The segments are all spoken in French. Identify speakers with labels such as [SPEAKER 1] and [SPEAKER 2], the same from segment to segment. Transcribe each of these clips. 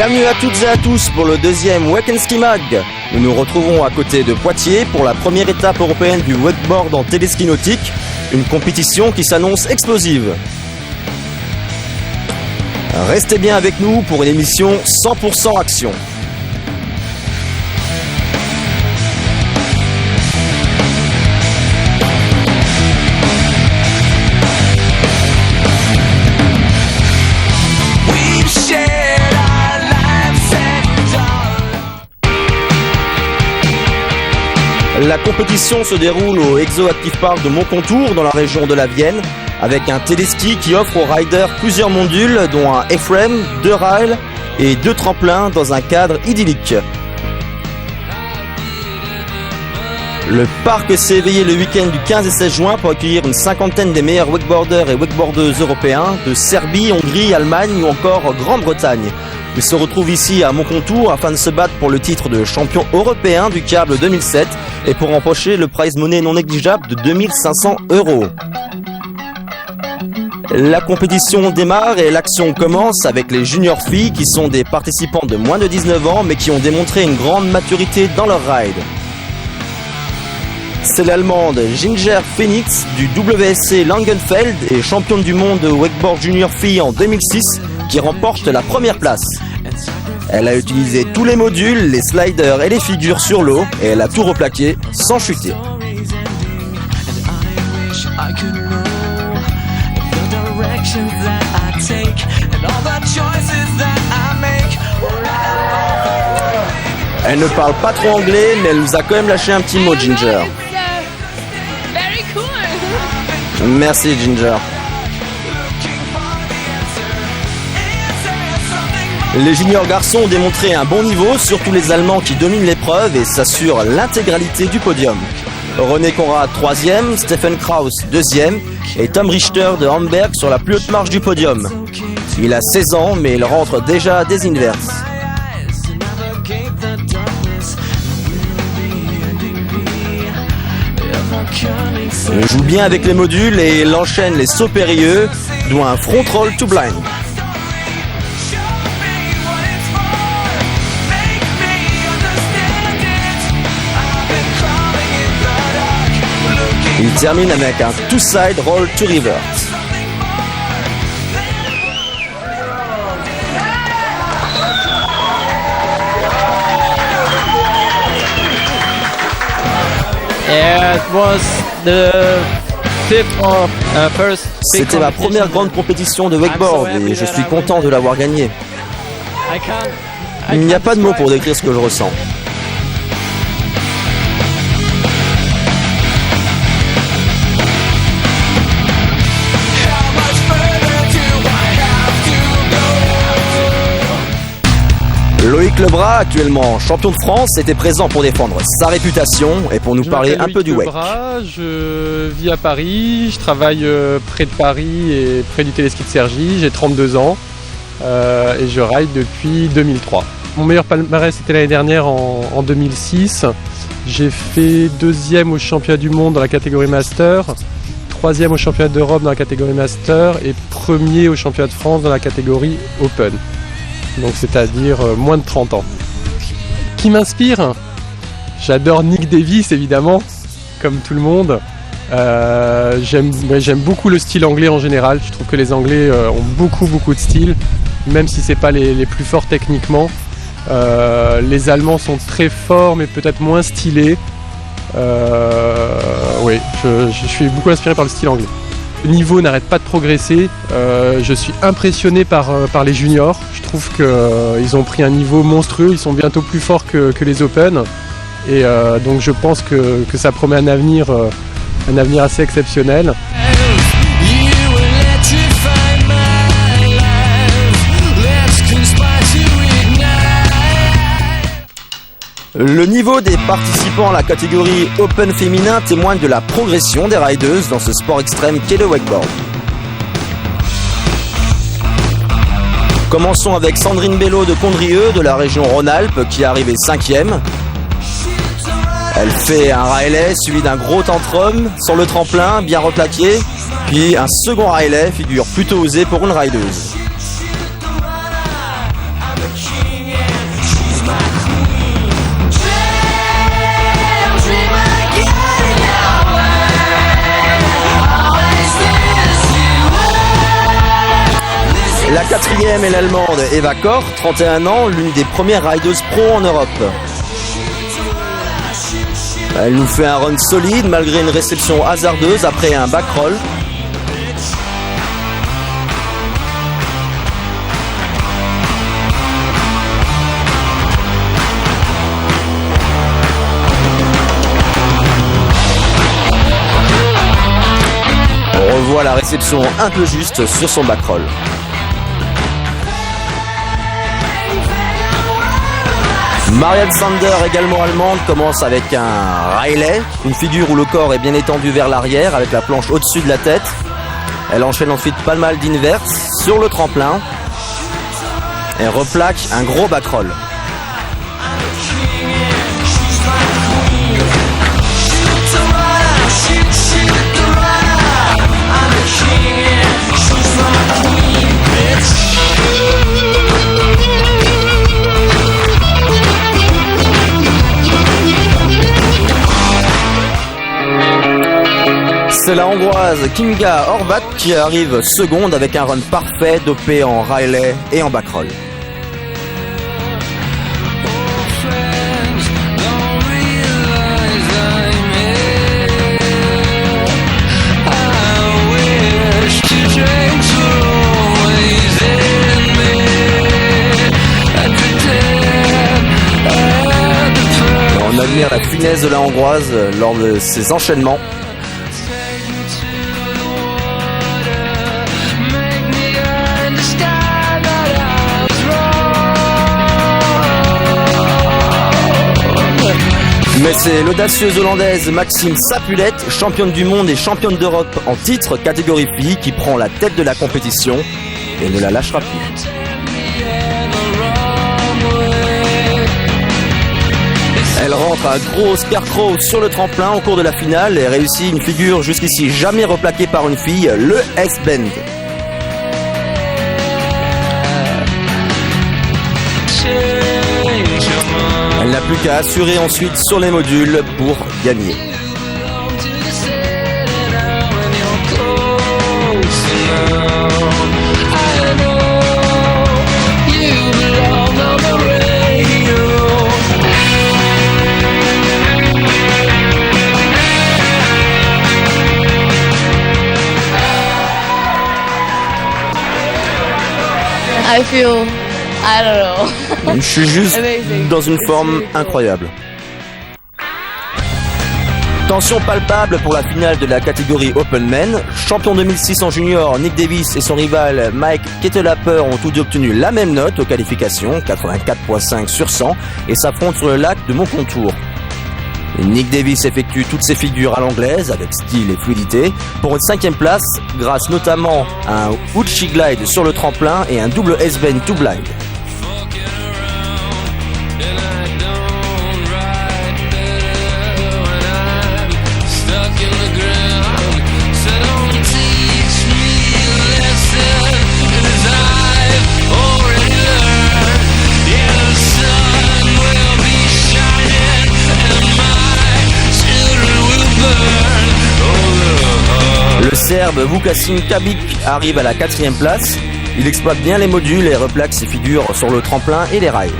[SPEAKER 1] Bienvenue à toutes et à tous pour le deuxième Wake & Ski Mag. Nous nous retrouvons à côté de Poitiers pour la première étape européenne du wakeboard en téléski nautique, une compétition qui s'annonce explosive. Restez bien avec nous pour une émission 100% action. La compétition se déroule au Exo Active Park de Montcontour dans la région de la Vienne avec un téléski qui offre aux riders plusieurs modules dont un A-frame, 2 rails et 2 tremplins dans un cadre idyllique. Le parc s'est éveillé le week-end du 15 et 16 juin pour accueillir une cinquantaine des meilleurs wakeboarders et wakeboardeuses européens de Serbie, Hongrie, Allemagne ou encore Grande-Bretagne. Ils se retrouvent ici à Montcontour afin de se battre pour le titre de champion européen du câble 2007 et pour empocher le prize money non négligeable de 2500 €. La compétition démarre et l'action commence avec les junior filles qui sont des participants de moins de 19 ans mais qui ont démontré une grande maturité dans leur ride. C'est l'allemande Ginger Phoenix du WSC Langenfeld et championne du monde de wakeboard junior fille en 2006 qui remporte la première place. Elle a utilisé tous les modules, les sliders et les figures sur l'eau et elle a tout replaqué sans chuter. Elle ne parle pas trop anglais mais elle nous a quand même lâché un petit mot, Ginger. Merci Ginger. Les juniors garçons ont démontré un bon niveau, surtout les Allemands qui dominent l'épreuve et s'assurent l'intégralité du podium. René Conrad 3e, Stephen Kraus 2e et Tom Richter de Hamburg sur la plus haute marche du podium. Il a 16 ans mais il rentre déjà à des inverses. Il joue bien avec les modules et il enchaîne les sauts périlleux, dont un front roll to blind. Il termine avec un two-side roll to revert. C'était ma première grande compétition de wakeboard et je suis content de l'avoir gagnée. Il n'y a pas de mots pour décrire ce que je ressens. Loïc Lebras, actuellement champion de France, était présent pour défendre sa réputation et pour nous parler un peu du wake.
[SPEAKER 2] Je vis à Paris, je travaille près de Paris et près du téléski de Cergy, j'ai 32 ans et je ride depuis 2003. Mon meilleur palmarès c'était l'année dernière en 2006. J'ai fait 2e au championnat du monde dans la catégorie master, 3e au championnat d'Europe dans la catégorie master et 1er au championnat de France dans la catégorie open. Donc c'est-à-dire moins de 30 ans. Qui m'inspire ? J'adore Nick Davis évidemment, comme tout le monde. J'aime beaucoup le style anglais en général. Je trouve que les Anglais ont beaucoup de style, même si c'est pas les plus forts techniquement. Les Allemands sont très forts mais peut-être moins stylés. Oui, je suis beaucoup inspiré par le style anglais. Le niveau n'arrête pas de progresser, je suis impressionné par les juniors, je trouve qu'ils ont pris un niveau monstrueux, ils sont bientôt plus forts que les Open et donc je pense que ça promet un avenir assez exceptionnel.
[SPEAKER 1] Le niveau des participants à la catégorie Open féminin témoigne de la progression des rideuses dans ce sport extrême qu'est le wakeboard. Commençons avec Sandrine Bello de Condrieu de la région Rhône-Alpes qui est arrivée 5e. Elle fait un Riley suivi d'un gros tantrum sur le tremplin bien replaqué, puis un second Riley, figure plutôt osée pour une rideuse. quatrième est l'Allemande Eva Koch, 31 ans, l'une des premières rideuses pro en Europe. Elle nous fait un run solide malgré une réception hasardeuse après un back roll. On revoit la réception un peu juste sur son back roll. Marianne Sander, également allemande, commence avec un Riley, une figure où le corps est bien étendu vers l'arrière avec la planche au-dessus de la tête. Elle enchaîne ensuite pas mal d'inverse sur le tremplin et replaque un gros back roll. C'est la Hongroise Kinga Horvat qui arrive seconde avec un run parfait dopé en Riley et en back roll. On admire la finesse de la Hongroise lors de ses enchaînements. Mais c'est l'audacieuse hollandaise Maxime Sapulette, championne du monde et championne d'Europe en titre catégorie filles, qui prend la tête de la compétition et ne la lâchera plus. Elle rentre un gros scarecrow sur le tremplin au cours de la finale et réussit une figure jusqu'ici jamais replaquée par une fille, le S-Bend. Elle n'a plus qu'à assurer ensuite sur les modules pour gagner.
[SPEAKER 3] I don't know.
[SPEAKER 1] Je suis juste dans une forme incroyable. Tension palpable pour la finale de la catégorie Open Men. Champion 2006 en junior, Nick Davis et son rival Mike Kettelapper ont tous deux obtenu la même note aux qualifications, 84.5 sur 100, et s'affrontent sur le lac de Montcontour. Nick Davis effectue toutes ses figures à l'anglaise avec style et fluidité pour une 5e place grâce notamment à un Uchi Glide sur le tremplin et un double S-Bend to Blind. Le Serbe Vukasin Kabik arrive à la 4e place. Il exploite bien les modules et replaque ses figures sur le tremplin et les rails.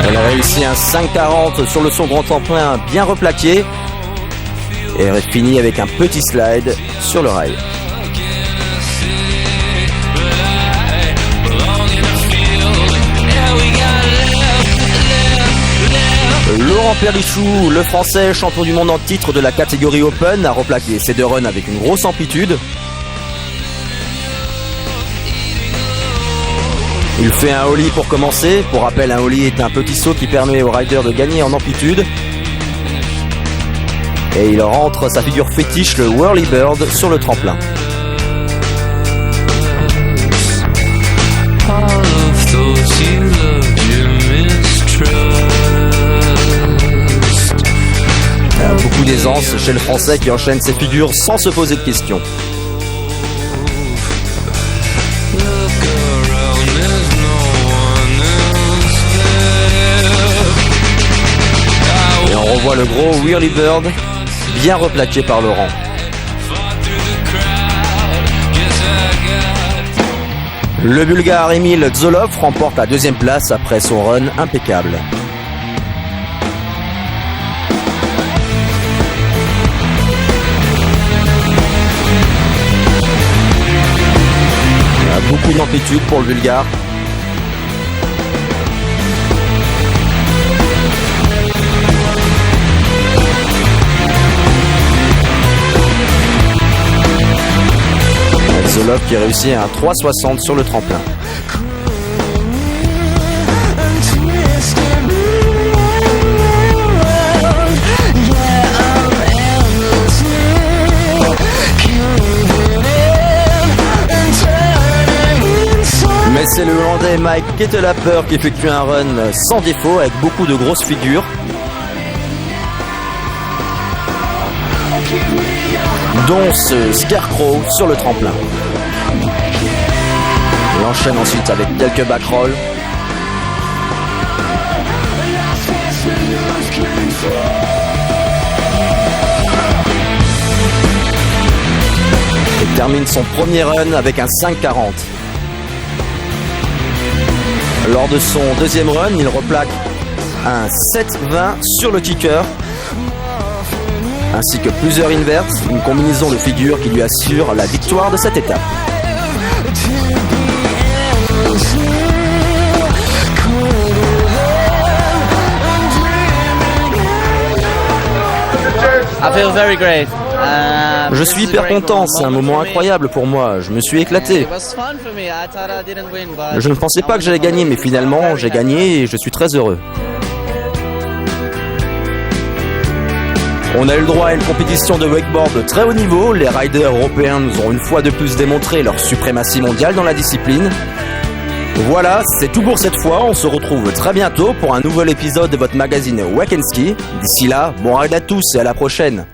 [SPEAKER 1] Elle a réussi un 5,40 sur le son grand tremplin bien replaqué et elle finit avec un petit slide sur le rail. Laurent Perrichou, le français champion du monde en titre de la catégorie Open, a replaqué ses deux runs avec une grosse amplitude. Il fait un ollie pour commencer. Pour rappel, un ollie est un petit saut qui permet au rider de gagner en amplitude. Et il rentre sa figure fétiche, le Whirly Bird, sur le tremplin. Beaucoup d'aisance chez le français qui enchaîne ses figures sans se poser de questions. voit le gros Whirly Bird bien replaqué par Laurent. Le Bulgare Emil Zolov remporte la deuxième place après son run impeccable. Beaucoup d'amplitude pour le Bulgare. Zolov qui réussit un 3,60 sur le tremplin. Mais c'est le Hollandais Mike Ketelaeper qui effectue un run sans défaut avec beaucoup de grosses figures. Dont ce Scarecrow sur le tremplin. Il enchaîne ensuite avec quelques backrolls. Et termine son premier run avec un 5,40. Lors de son deuxième run, il replaque un 7,20 sur le kicker, ainsi que plusieurs inverts, une combinaison de figures qui lui assure la victoire de cette étape.
[SPEAKER 3] I feel very great.
[SPEAKER 1] Je suis hyper content, c'est un moment incroyable pour moi, je me suis éclaté. Je ne pensais pas que j'allais gagner, mais finalement j'ai gagné et je suis très heureux. On a eu le droit à une compétition de wakeboard de très haut niveau, les riders européens nous ont une fois de plus démontré leur suprématie mondiale dans la discipline. Voilà, c'est tout pour cette fois, on se retrouve très bientôt pour un nouvel épisode de votre magazine Wake & Ski. D'ici là, bon ride à tous et à la prochaine.